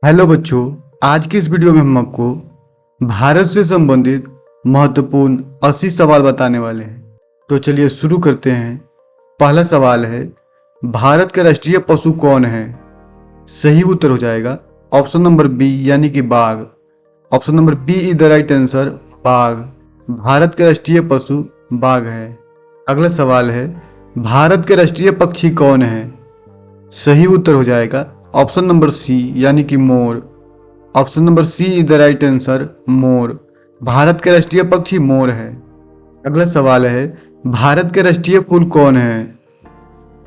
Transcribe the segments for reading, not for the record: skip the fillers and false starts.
Hello बच्चों, आज की इस वीडियो में हम आपको भारत से संबंधित महत्वपूर्ण 80 सवाल बताने वाले हैं। तो चलिए शुरू करते हैं। पहला सवाल है, भारत का राष्ट्रीय पशु कौन है? सही उत्तर हो जाएगा ऑप्शन नंबर बी यानी कि बाघ। Option number B is the right answer, बाघ। भारत का राष्ट्रीय पशु बाघ है। अगला सवाल है, भारत के राष्ट्रीय पक्षी कौन है? सही उत्तर हो जाएगा ऑप्शन नंबर सी यानी कि मोर। Option number C is the right answer, मोर। भारत का राष्ट्रीय पक्षी मोर है। अगला सवाल है, भारत के राष्ट्रीय फूल कौन है?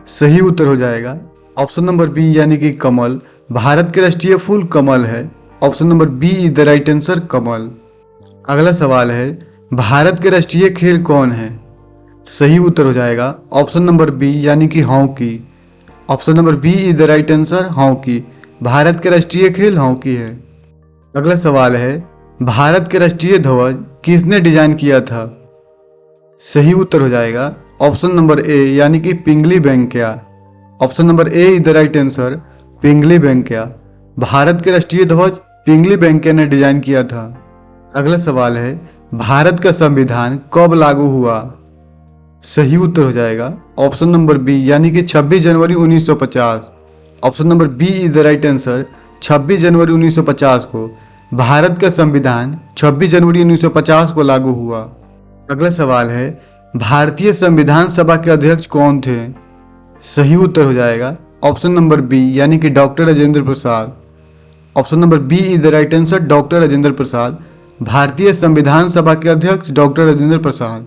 सही उत्तर हो जाएगा ऑप्शन नंबर बी यानी कि कमल। भारत के राष्ट्रीय फूल कमल है। Option number B is the right answer, कमल। अगला सवाल है, भारत के राष्ट्रीय खेल कौन है? सही उत्तर हो जाएगा ऑप्शन नंबर बी यानी कि hockey. Option number B is the right answer, hockey. Bharat का राष्ट्रीय खेल हॉकी है। अगला सवाल है, भारत के राष्ट्रीय ध्वज किसने डिजाइन किया था? सही उत्तर हो जाएगा ऑप्शन नंबर ए यानी कि Pingali Venkaiah. Option number A is the right answer, Pingali Venkaiah. Bharat के राष्ट्रीय ध्वज पिंगली वेंकैया ने डिजाइन किया था। अगला सवाल है, भारत का संविधान कब लागू हुआ? सही उत्तर हो जाएगा ऑप्शन नंबर बी यानी कि 26 जनवरी 1950। Option number B is the right answer, 26 जनवरी 1950 को भारत का संविधान 26 जनवरी 1950 को लागू हुआ। अगला सवाल है, भारतीय संविधान सभा के अध्यक्ष कौन थे? सही उत्तर हो जाएगा ऑप्शन नंबर बी यानी कि doctor Rajendra Prasad. Option number B is the right answer, doctor Rajendra Prasad. भारतीय संविधान सभा के अध्यक्ष डॉक्टर राजेंद्र प्रसाद।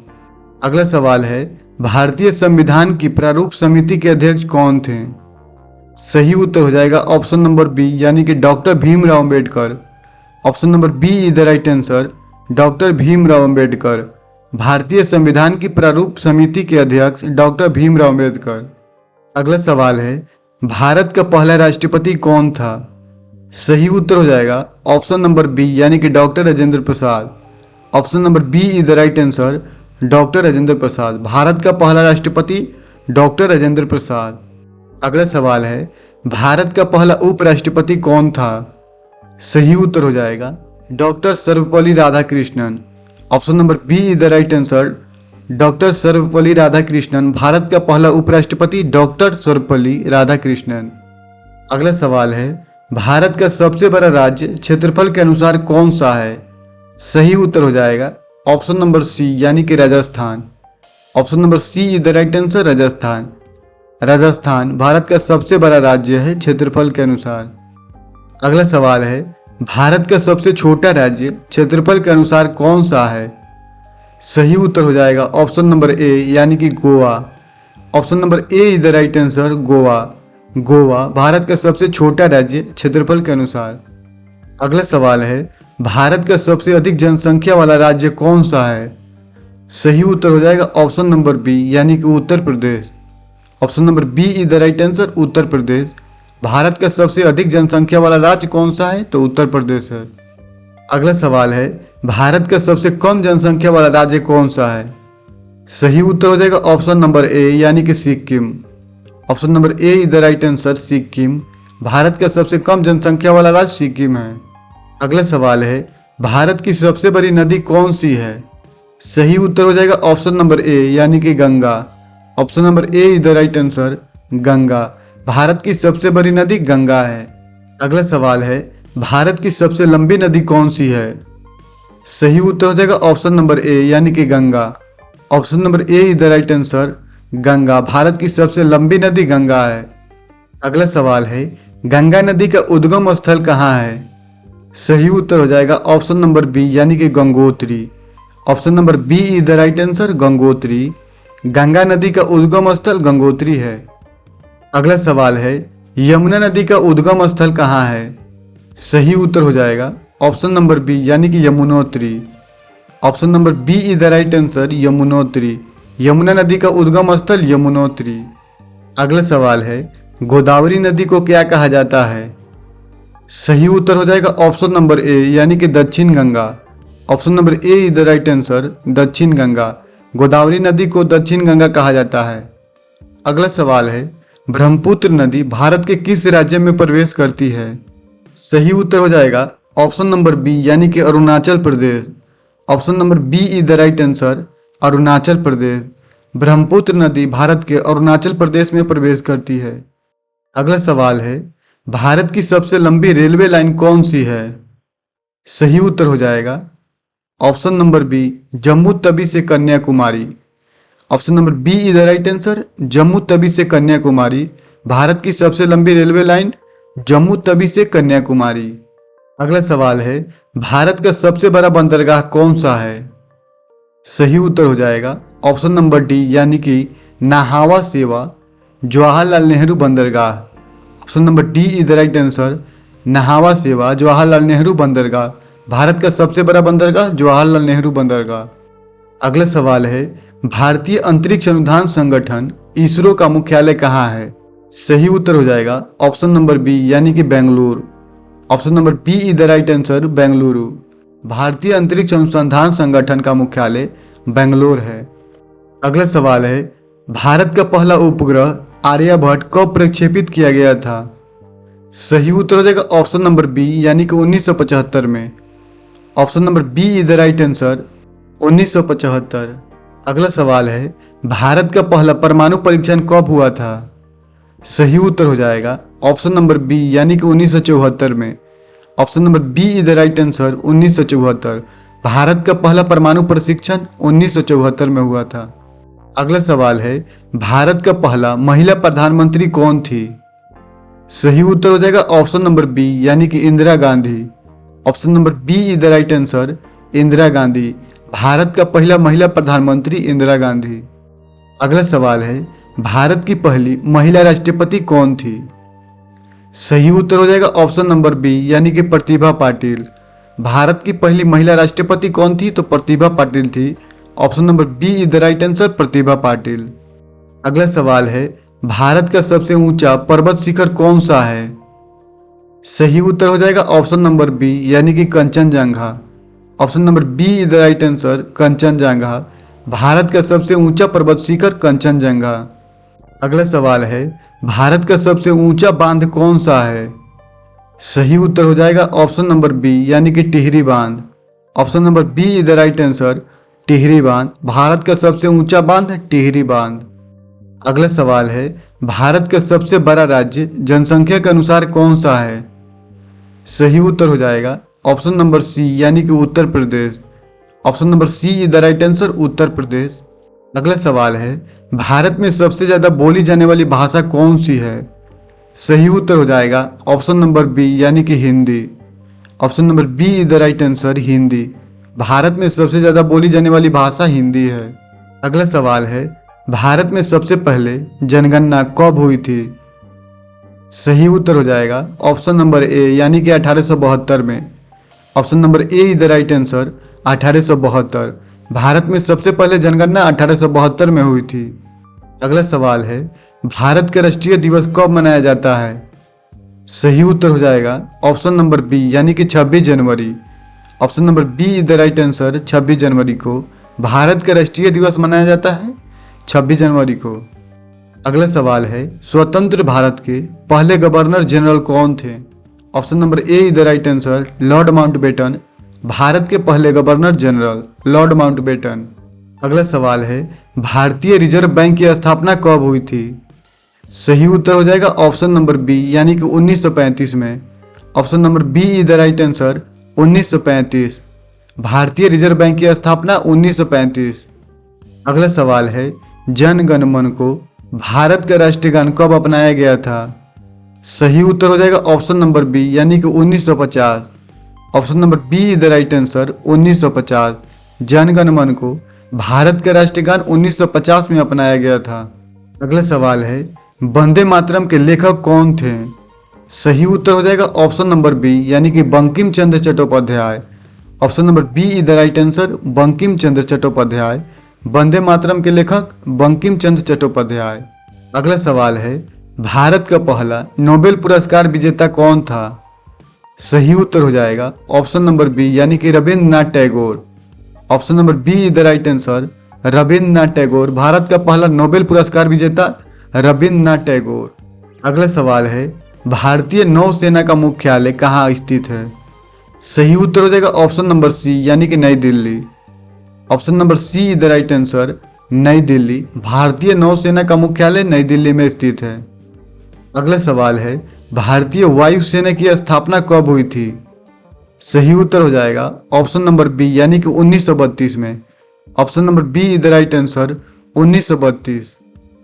अगला सवाल है, भारतीय संविधान की प्रारूप समिति के अध्यक्ष कौन थे? सही उत्तर हो जाएगा ऑप्शन नंबर बी यानी कि doctor Bhimrao Ambedkar. Option number B is the right answer, doctor Bhimrao Ambedkar. भारतीय संविधान की प्रारूप समिति के अध्यक्ष डॉक्टर भीमराव अंबेडकर। अगला सवाल है, भारत का पहला राष्ट्रपति कौन था? सही उत्तर हो जाएगा ऑप्शन नंबर बी यानी कि doctor Rajendra Prasad. Option number B is the right answer, doctor Rajendra Prasad. Bharat का पहला राष्ट्रपति डॉक्टर राजेंद्र प्रसाद। अगला सवाल है, भारत का पहला उपराष्ट्रपति कौन था? सही उत्तर हो जाएगा doctor Sarvepalli Radhakrishnan. Option number B is the right answer, doctor Sarvepalli Radhakrishnan. Bharat का पहला उपराष्ट्रपति डॉक्टर सर्वपल्ली राधाकृष्णन। अगला सवाल है, भारत का सबसे बड़ा राज्य क्षेत्रफल के अनुसार कौन सा है? सही उत्तर हो जाएगा ऑप्शन नंबर सी यानी कि Rajasthan. Option number C is the right answer, Rajasthan. Rajasthan Bharat का सबसे बड़ा राज्य है क्षेत्रफल के अनुसार। अगला सवाल है, भारत का सबसे छोटा राज्य क्षेत्रफल के अनुसार कौन सा है? सही उत्तर हो जाएगा ऑप्शन नंबर ए यानी कि Goa. Option number A is the right answer, Goa. Goa Bharat का सबसे छोटा राज्य क्षेत्रफल के अनुसार। अगला सवाल है, भारत का सबसे अधिक जनसंख्या वाला राज्य कौन सा है? सही उत्तर हो जाएगा ऑप्शन नंबर बी यानी कि Uttar Pradesh. Option number B is the right answer, Uttar Pradesh. Bharat का सबसे अधिक जनसंख्या वाला राज्य कौन सा है? तो उत्तर प्रदेश है। अगला सवाल है, भारत का सबसे कम जनसंख्या वाला राज्य कौन सा है? सही उत्तर हो जाएगा ऑप्शन नंबर ए यानी कि Sikkim. Option number A is the right answer, Sikkim. Bharat का सबसे कम जनसंख्या वाला राज्य सिक्किम है। अगला सवाल है, भारत की सबसे बड़ी नदी कौन सी है? सही उत्तर हो जाएगा ऑप्शन नंबर ए यानी कि Ganga. Option number A is the right answer, Ganga. Bharat की सबसे बड़ी नदी गंगा है। अगला सवाल है, भारत की सबसे लंबी नदी कौन सी है? सही उत्तर हो जाएगा ऑप्शन नंबर ए यानी कि Ganga. Option number A is the right answer, Ganga. Bharat की सबसे लंबी नदी गंगा है। अगला सवाल है, गंगा नदी का उद्गम स्थल कहाँ है? सही उत्तर हो जाएगा ऑप्शन नंबर बी यानी कि Gangotri. Option number B is the right answer, Gangotri. Ganga नदी का उद्गम स्थल गंगोत्री है। अगला सवाल है, यमुना नदी का उद्गम स्थल कहाँ है? सही उत्तर हो जाएगा ऑप्शन नंबर बी यानी कि Yamunotri. Option number B is the right answer, Yamunotri. Yamuna नदी का उद्गम स्थल यमुनोत्री। अगला सवाल है, गोदावरी नदी को क्या कहा जाता है? सही उत्तर हो जाएगा ऑप्शन नंबर ए यानी कि दक्षिण Ganga. Option number A is the right answer, दक्षिण गंगा। गोदावरी नदी को दक्षिण गंगा कहा जाता है। अगला सवाल है, ब्रह्मपुत्र नदी भारत के किस राज्य में प्रवेश करती है? सही उत्तर हो जाएगा ऑप्शन नंबर बी यानी कि Arunachal Pradesh. Option number B is the right answer, Arunachal Pradesh. Brahmaputra नदी भारत के अरुणाचल प्रदेश में प्रवेश करती है। अगला सवाल है, भारत की सबसे लंबी रेलवे लाइन कौन सी है? सही उत्तर हो जाएगा option number B Jammu Tawi से Kanyakumari. Option number B is the right answer, Jammu Tawi से कन्याकुमारी। भारत की सबसे लंबी रेलवे लाइन जम्मू तवी से कन्याकुमारी। अगला सवाल है, भारत का सबसे बड़ा बंदरगाह कौन सा है? सही उत्तर हो जाएगा ऑप्शन नंबर डी यानी कि नाहावा सेवा जवाहरलाल नेहरू बंदरगाह। Option number D is the right answer, Nhava Sheva Jawaharlal Nehru बंदरगाह। भारत का सबसे बड़ा बंदरगाह जवाहरलाल नेहरू बंदरगाह। अगला सवाल है, भारतीय अंतरिक्ष अनुसंधान संगठन इसरो का मुख्यालय कहाँ है? सही उत्तर हो जाएगा ऑप्शन नंबर बी यानी कि Bengaluru. Option number B is the right answer, Bengaluru. भारतीय अंतरिक्ष अनुसंधान संगठन का मुख्यालय बेंगलोर है। अगला सवाल है, भारत का पहला उपग्रह आर्यभट्ट कब प्रक्षेपित किया गया था? सही उत्तर हो जाएगा ऑप्शन नंबर बी यानी कि 1975 में। Option number B is the right answer, 1975। अगला सवाल है, भारत का पहला परमाणु परीक्षण कब हुआ था? सही उत्तर हो जाएगा ऑप्शन नंबर बी यानी कि 1974 में। Option number B is the right answer, 1974। Bharat का पहला परमाणु प्रशिक्षण 1974 में हुआ था। अगला सवाल है, भारत का पहला महिला प्रधानमंत्री कौन थी? सही उत्तर हो जाएगा ऑप्शन नंबर बी यानी कि Indira Gandhi. Option number B is the right answer, Indira Gandhi. Bharat का पहला महिला प्रधानमंत्री इंदिरा गांधी। अगला सवाल है, भारत की पहली महिला राष्ट्रपति कौन थी? सही उत्तर हो जाएगा ऑप्शन नंबर बी यानी कि प्रतिभा पाटिल। भारत की पहली महिला राष्ट्रपति कौन थी? तो प्रतिभा पाटिल थी। Option number B is the right answer, Pratibha Patil. अगला सवाल है, भारत का सबसे ऊंचा पर्वत शिखर कौन सा है? सही उत्तर हो जाएगा ऑप्शन नंबर बी यानी कि Kanchenjunga. Option number B is the right answer, Kanchenjunga. Bharat का सबसे ऊंचा पर्वत शिखर कंचनजंगा। अगला सवाल है, भारत का सबसे ऊंचा बांध कौन सा है? सही उत्तर हो जाएगा ऑप्शन नंबर बी यानी कि टिहरी बांध। Option number B is the right answer, Tehri बांध। भारत का सबसे ऊंचा बांध टिहरी बांध। अगला सवाल है, भारत का सबसे बड़ा राज्य जनसंख्या के अनुसार कौन सा है? सही उत्तर हो जाएगा ऑप्शन नंबर सी यानी कि Uttar Pradesh. Option number C is the right answer, Uttar Pradesh. अगला सवाल है, भारत में सबसे ज्यादा बोली जाने वाली भाषा कौन सी है? सही उत्तर हो जाएगा ऑप्शन नंबर बी यानी कि Hindi. Option number B is the right answer, Hindi. Bharat में सबसे ज्यादा बोली जाने वाली भाषा हिंदी है। अगला सवाल है, भारत में सबसे पहले जनगणना कब हुई थी? सही उत्तर हो जाएगा ऑप्शन नंबर ए यानी कि 1872 में। Option number A is the right answer, 1872। Bharat में सबसे पहले जनगणना 1872 में हुई थी। अगला सवाल है, भारत का राष्ट्रीय दिवस कब मनाया जाता है? सही उत्तर हो जाएगा ऑप्शन नंबर बी यानी कि 26 जनवरी। Option number B is the right answer, 26 जनवरी को भारत का राष्ट्रीय दिवस मनाया जाता है, 26 जनवरी को। अगला सवाल है, स्वतंत्र भारत के पहले गवर्नर जनरल कौन थे? Option number A is the right answer, Lord Mountbatten. Bharat के पहले गवर्नर जनरल लॉर्ड माउंटबेटन। अगला सवाल है, भारतीय रिजर्व बैंक की स्थापना कब हुई थी? सही उत्तर हो जाएगा ऑप्शन नंबर बी यानी कि 1935 में। Option number B is the right answer, 1935। भारतीय रिजर्व बैंक की स्थापना 1935। अगला सवाल है, जन गण मन को भारत का राष्ट्रीय गान कब अपनाया गया था? सही उत्तर हो जाएगा ऑप्शन नंबर बी यानी कि 1950। Option number B is the right answer, 1950। Jana गण मन को भारत का राष्ट्रीय गान 1950 में अपनाया गया था। अगला सवाल है, वंदे मातरम के लेखक कौन थे? सही उत्तर हो जाएगा ऑप्शन नंबर बी यानी कि Bankim Chandra Chattopadhyay. Option number B is the right answer, Bankim Chandra Chattopadhyay. Vande Mataram के लेखक बंकिम चंद्र चट्टोपाध्याय। अगला सवाल है, भारत का पहला नोबेल पुरस्कार विजेता कौन था? सही उत्तर हो जाएगा ऑप्शन नंबर बी यानी कि Rabindranath Tagore. Option number B is the right answer, Rabindranath Tagore. Bharat का पहला नोबेल पुरस्कार विजेता रविंद्रनाथ टैगोर। अगला सवाल है, भारतीय नौसेना का मुख्यालय कहाँ स्थित है? सही उत्तर हो जाएगा ऑप्शन नंबर सी यानी कि Nai Delhi. Option number C is the right answer, Nai Delhi. भारतीय नौसेना का मुख्यालय नई दिल्ली में स्थित है। अगला सवाल है, भारतीय वायुसेना की स्थापना कब हुई थी? सही उत्तर हो जाएगा ऑप्शन नंबर बी यानी कि 1932 में। Option number B is the right answer, 1932।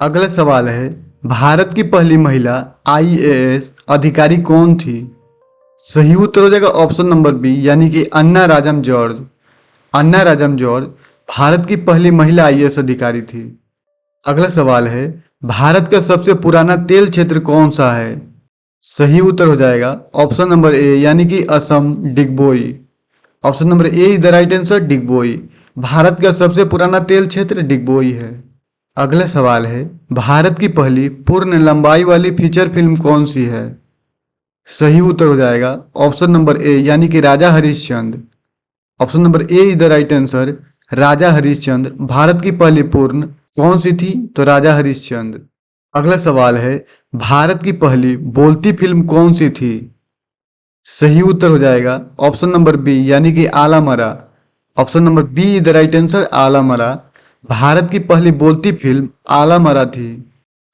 अगला सवाल है, भारत की पहली महिला आईएएस अधिकारी कौन थी? सही उत्तर हो जाएगा ऑप्शन नंबर बी यानी कि अन्ना राजम जॉर्ज। अन्ना राजम जॉर्ज भारत की पहली महिला आईएएस अधिकारी थी। अगला सवाल है, भारत का सबसे पुराना तेल क्षेत्र कौन सा है? सही उत्तर हो जाएगा ऑप्शन नंबर ए यानी कि Assam Digboi. Option number A is the right answer, Digboi. Bharat का सबसे पुराना तेल क्षेत्र डिगबोई है। अगला सवाल है, भारत की पहली पूर्ण लंबाई वाली फीचर फिल्म कौन सी है? सही उत्तर हो जाएगा ऑप्शन नंबर ए यानी कि Raja Harishchandra. Option number A is the right answer, Raja Harishchandra. Bharat की पहली पूर्ण कौन सी थी? तो राजा हरिश्चंद्र। अगला सवाल है, भारत की पहली बोलती फिल्म कौन सी थी? सही उत्तर हो जाएगा ऑप्शन नंबर बी यानी कि आला मरा। Option number B is the right answer, आला मरा। भारत की पहली बोलती फिल्म आला मरा थी।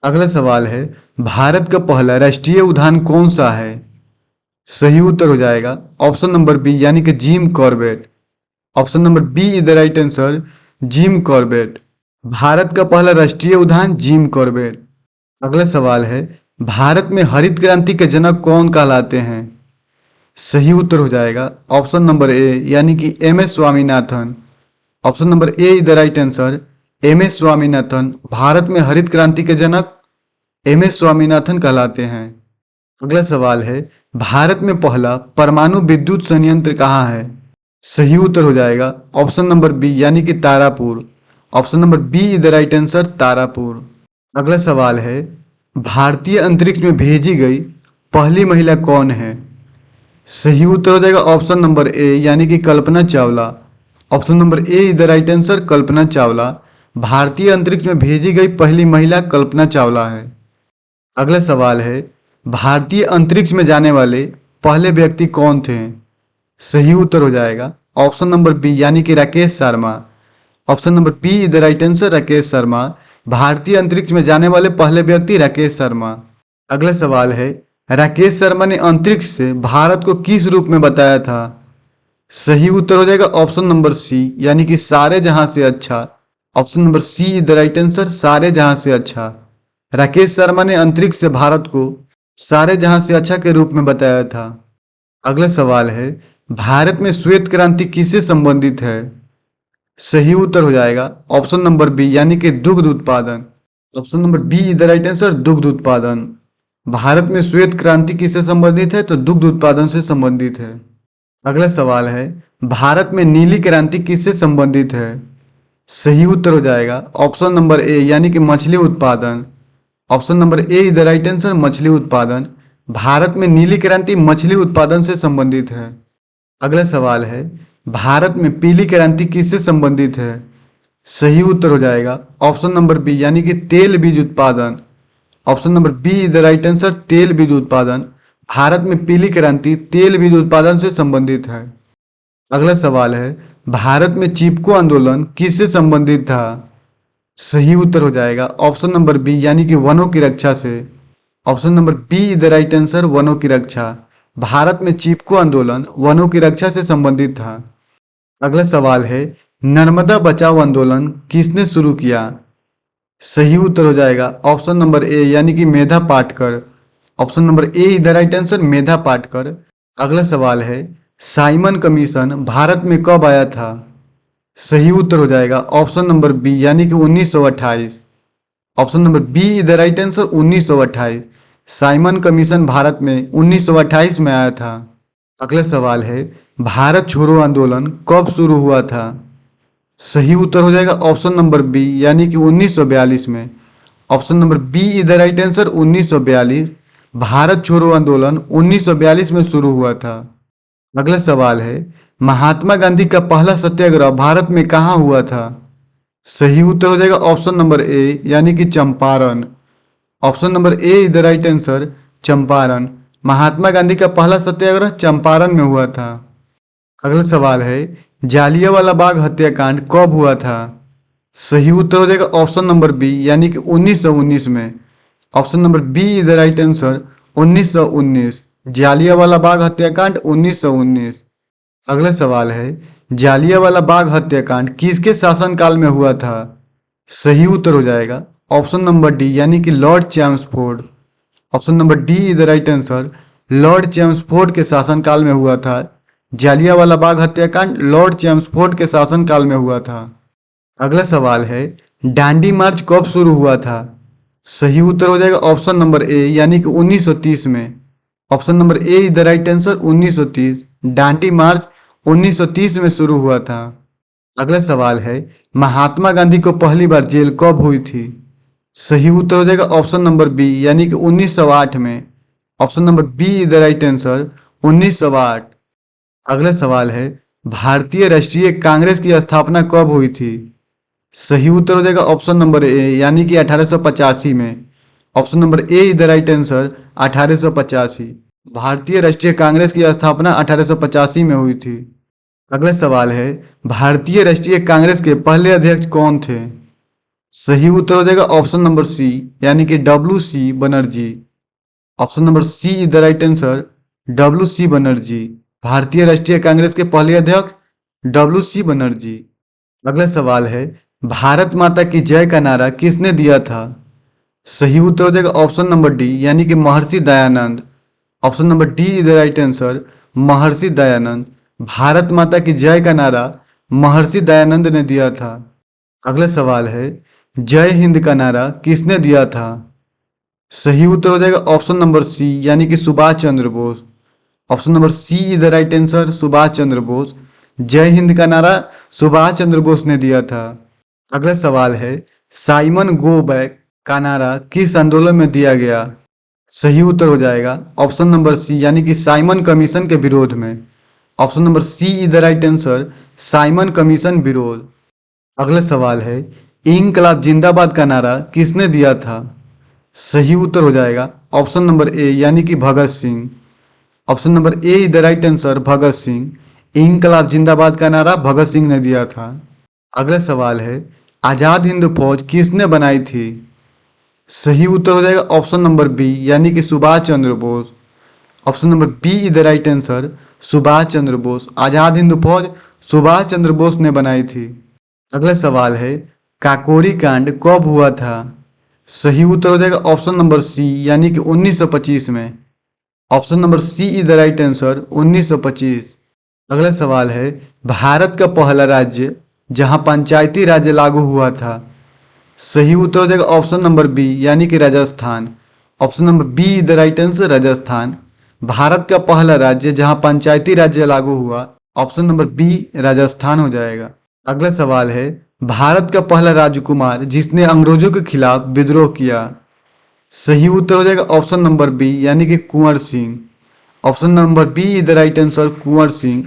अगला सवाल है, भारत का पहला राष्ट्रीय उद्यान कौन सा है? सही उत्तर हो जाएगा ऑप्शन नंबर बी यानी कि Jim Corbett. Option number B is the right answer, Jim Corbett. Bharat का पहला राष्ट्रीय उद्यान जिम कॉर्बेट। अगला सवाल है, भारत में हरित क्रांति के जनक कौन कहलाते हैं? सही उत्तर हो जाएगा ऑप्शन नंबर ए यानी कि M S Swaminathan. Option number A is the right answer, M S Swaminathan. Bharat में हरित क्रांति के जनक एम एस स्वामीनाथन कहलाते हैं। अगला सवाल है, भारत में पहला परमाणु विद्युत संयंत्र कहाँ है? सही उत्तर हो जाएगा ऑप्शन नंबर बी यानी कि Tarapur. Option number B is the right answer, Tarapur. अगला सवाल है, भारतीय अंतरिक्ष में भेजी गई पहली महिला कौन है? सही उत्तर हो जाएगा ऑप्शन नंबर ए यानी कि Kalpana Chawla. Option number A is the right answer, Kalpana Chawla. भारतीय अंतरिक्ष में भेजी गई पहली महिला कल्पना चावला है। अगला सवाल है, भारतीय अंतरिक्ष में जाने वाले पहले व्यक्ति कौन थे? सही उत्तर हो जाएगा ऑप्शन नंबर बी यानी कि Rakesh Sharma. Option number B is the right answer, Rakesh Sharma. भारतीय अंतरिक्ष में जाने वाले पहले व्यक्ति राकेश शर्मा। अगला सवाल है, राकेश शर्मा ने अंतरिक्ष से भारत को किस रूप में बताया था? सही उत्तर हो जाएगा ऑप्शन नंबर सी यानी कि सारे जहां से अच्छा। Option number C is the right answer, सारे जहां से अच्छा। राकेश शर्मा ने अंतरिक्ष से भारत को सारे जहां से अच्छा के रूप में बताया था। अगला सवाल है, भारत में श्वेत क्रांति किससे संबंधित है? सही उत्तर हो जाएगा ऑप्शन नंबर बी यानी कि दुग्ध उत्पादन। Option number B is the right answer, दुग्ध उत्पादन। भारत में श्वेत क्रांति किससे संबंधित है? तो दुग्ध उत्पादन से संबंधित है। अगला सवाल है, भारत में नीली क्रांति किससे संबंधित है? सही उत्तर हो जाएगा ऑप्शन नंबर ए यानी कि मछली उत्पादन। Option number A is the right answer, मछली उत्पादन। भारत में नीली क्रांति मछली उत्पादन से संबंधित है। अगला सवाल है, भारत में पीली क्रांति किससे संबंधित है? सही उत्तर हो जाएगा ऑप्शन नंबर बी यानी कि तेल बीज उत्पादन। Option number B is the right answer, तेल बीज उत्पादन। भारत में पीली क्रांति तेल बीज उत्पादन से संबंधित है। अगला सवाल है, भारत में चिपको आंदोलन किससे संबंधित था? सही उत्तर हो जाएगा ऑप्शन नंबर बी यानी कि वनों की रक्षा से। Option number B is the right answer, वनों की रक्षा। भारत में चिपको आंदोलन वनों की रक्षा से संबंधित था। अगला सवाल है, नर्मदा बचाओ आंदोलन किसने शुरू किया? सही उत्तर हो जाएगा ऑप्शन नंबर ए यानी कि Medha Patkar. Option number A is the right answer, Medha Patkar. अगला सवाल है, साइमन कमीशन भारत में कब आया था? सही उत्तर हो जाएगा ऑप्शन नंबर बी यानी कि 1928। Option number B is the right answer, 1928। Simon commission Bharat में 1928 में आया था। अगला सवाल है, भारत छोड़ो आंदोलन कब शुरू हुआ था? सही उत्तर हो जाएगा ऑप्शन नंबर बी यानी कि 1942 में। Option number B is the right answer, 1942। Bharat छोड़ो आंदोलन 1942 में शुरू हुआ था। अगला सवाल है, महात्मा गांधी का पहला सत्याग्रह भारत में कहाँ हुआ था? सही उत्तर हो जाएगा ऑप्शन नंबर ए यानी कि Champaran. Option number A is the right answer, Champaran. Mahatma Gandhi का पहला सत्याग्रह चंपारण में हुआ था। अगला सवाल है, जालियांवाला बाग हत्याकांड कब हुआ था? सही उत्तर हो जाएगा ऑप्शन नंबर बी, यानी कि 1919 में। Option number B is the right answer, 1919। Jallianwala Bagh हत्याकांड 1919। अगला सवाल है, जालियांवाला बाग हत्याकांड किसके शासनकाल में हुआ था? सही उत्तर हो जाएगा ऑप्शन नंबर डी, यानी कि Lord Chelmsford. Option number D is the right answer, Lord Chelmsford के शासनकाल में हुआ था। जालियांवाला बाग हत्याकांड लॉर्ड चैम्सफोर्ड के शासनकाल में हुआ था। अगला सवाल है, डांडी मार्च कब शुरू हुआ था? सही उत्तर हो जाएगा ऑप्शन नंबर ए, यानी कि 1930 में। Option number A is the right answer, 1930। डांडी मार्च 1930 में शुरू हुआ था। अगला सवाल है, महात्मा गांधी को पहली बार जेल कब हुई थी? सही उत्तर हो जाएगा ऑप्शन नंबर बी, यानी कि 1908 में। Option number B is the right answer, 1908। अगला सवाल है, भारतीय राष्ट्रीय कांग्रेस की स्थापना कब हुई थी? सही उत्तर हो जाएगा ऑप्शन नंबर ए, यानी कि 1885 में। Option number A is the right answer, 1885। भारतीय राष्ट्रीय कांग्रेस की स्थापना 1885 में हुई थी। अगला सवाल है, भारतीय राष्ट्रीय कांग्रेस के पहले अध्यक्ष कौन थे? सही उत्तर हो जाएगा ऑप्शन नंबर सी, यानी कि WC Banerjee. Option number C is the right answer, WC Banerjee. भारतीय राष्ट्रीय कांग्रेस के पहले अध्यक्ष WC बनर्जी। अगला सवाल है, भारत माता की जय का नारा किसने दिया था? सही उत्तर हो जाएगा ऑप्शन नंबर डी, यानी कि Maharshi Dayanand. Option number D is the right answer, Maharshi Dayanand. Bharat माता की जय का नारा महर्षि दयानंद ने दिया था। अगला सवाल है, जय हिंद का नारा किसने दिया था? सही उत्तर हो जाएगा ऑप्शन नंबर सी, यानी कि Subhash Chandra Bose. Option number C is the right answer, Subhash Chandra Bose. जय हिंद का नारा सुभाष चंद्र बोस ने दिया था। अगला सवाल है, साइमन गो बैक का नारा किस आंदोलन में दिया गया? सही उत्तर हो जाएगा ऑप्शन नंबर सी, यानी कि साइमन कमीशन के विरोध में। Option number C is the right answer, Simon commission विरोध। अगला सवाल है, इंकलाब जिंदाबाद का नारा किसने दिया था? सही उत्तर हो जाएगा ऑप्शन नंबर ए, यानी कि Bhagat Singh. Option number A is the right answer, Bhagat Singh. इंकलाब जिंदाबाद का नारा भगत सिंह ने दिया था। अगला सवाल है, आजाद हिंद फौज किसने बनाई थी? सही उत्तर हो जाएगा ऑप्शन नंबर बी, यानी कि Subhash Chandra Bose. Option number B is the right answer, Subhash Chandra Bose. Azad Hind Fauj Subhash Chandra Bose ने बनाई थी। अगला सवाल है, काकोरी कांड कब हुआ था? सही उत्तर हो जाएगा ऑप्शन नंबर सी, यानी कि 1925 में। Option number C is the right answer, 1925। अगला सवाल है, भारत का पहला राज्य जहां पंचायती राज लागू हुआ था? सही उत्तर हो जाएगा ऑप्शन नंबर बी, यानी कि Rajasthan. Option number B is the right answer, Rajasthan. Bharat का पहला राज्य जहां पंचायती राज्य लागू हुआ, ऑप्शन नंबर बी राजस्थान हो जाएगा। अगला सवाल है, भारत का पहला राजकुमार जिसने अंग्रेजों के खिलाफ विद्रोह किया? सही उत्तर हो जाएगा ऑप्शन नंबर बी, यानी कि Kunwar Singh. Option number B is the right answer, Kunwar Singh.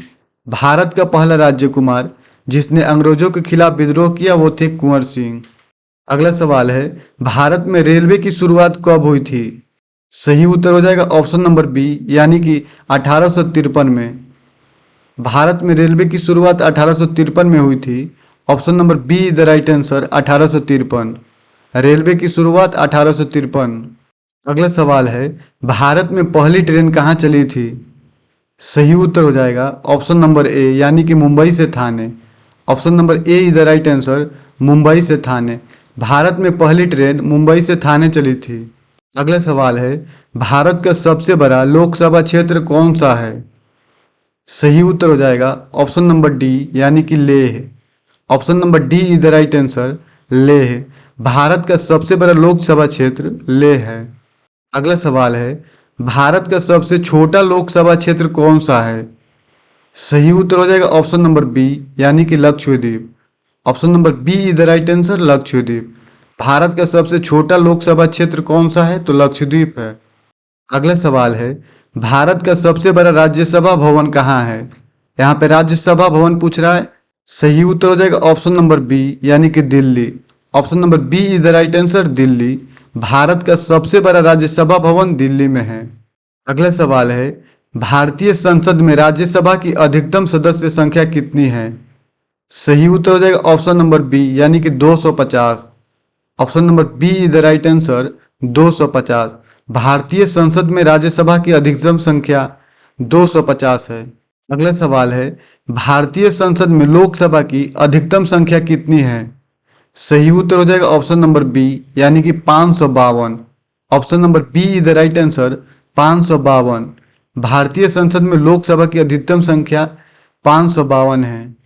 Bharat का पहला राजकुमार जिसने अंग्रेजों के खिलाफ विद्रोह किया वो थे कुंवर सिंह। अगला सवाल है, भारत में रेलवे की शुरुआत कब हुई थी? सही उत्तर हो जाएगा ऑप्शन नंबर बी, यानी कि 1853 में। भारत में रेलवे की शुरुआत 1853 में हुई थी। Option number B is the right answer, 1853। Railway की शुरुआत 1853। अगला सवाल है, भारत में पहली ट्रेन कहाँ चली थी? सही उत्तर हो जाएगा ऑप्शन नंबर ए, यानी कि मुंबई से Thane. Option number A is the right answer, Mumbai से थाने। भारत में पहली ट्रेन मुंबई से थाने चली थी। अगला सवाल है, भारत का सबसे बड़ा लोकसभा क्षेत्र कौन सा है? सही उत्तर हो जाएगा ऑप्शन नंबर डी, यानी कि Leh. Option number D is the right answer, Leh. Bharat का सबसे बड़ा लोकसभा क्षेत्र लेह है। अगला सवाल है, भारत का सबसे छोटा लोकसभा क्षेत्र कौन सा है? सही उत्तर हो जाएगा ऑप्शन नंबर बी, यानी कि Lakshadweep. Option number B is the right answer, Lakshadweep. Bharat का सबसे छोटा लोकसभा क्षेत्र कौन सा है? तो लक्षद्वीप है। अगला सवाल है, भारत का सबसे बड़ा राज्यसभा भवन कहाँ है? यहाँ पे राज्यसभा भवन पूछ रहा है। सही उत्तर हो जाएगा ऑप्शन नंबर बी, यानी कि Delhi. Option number B is the right answer, Delhi. Bharat का सबसे बड़ा राज्यसभा भवन दिल्ली में है। अगला सवाल है, भारतीय संसद में राज्यसभा की अधिकतम सदस्य संख्या कितनी है? सही उत्तर हो जाएगा ऑप्शन नंबर बी यानी कि 250। Option number B is the right answer, 250। भारतीय संसद में राज्यसभा की अधिकतम संख्या 250 है। अगला सवाल है, भारतीय संसद में लोकसभा की अधिकतम संख्या कितनी है? सही उत्तर हो जाएगा ऑप्शन नंबर बी यानी कि 552। Option number B is the right answer, 552। भारतीय संसद में लोकसभा की अधिकतम संख्या 552 है।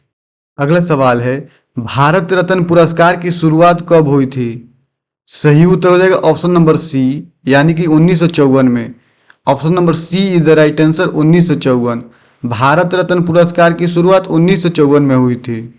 अगला सवाल है, भारत रत्न पुरस्कार की शुरुआत कब हुई थी? सही उत्तर हो जाएगा ऑप्शन नंबर सी यानी कि 1954 में। Option number C is the right answer, 1954। Bharat Ratna पुरस्कार की शुरुआत 1954 में हुई थी।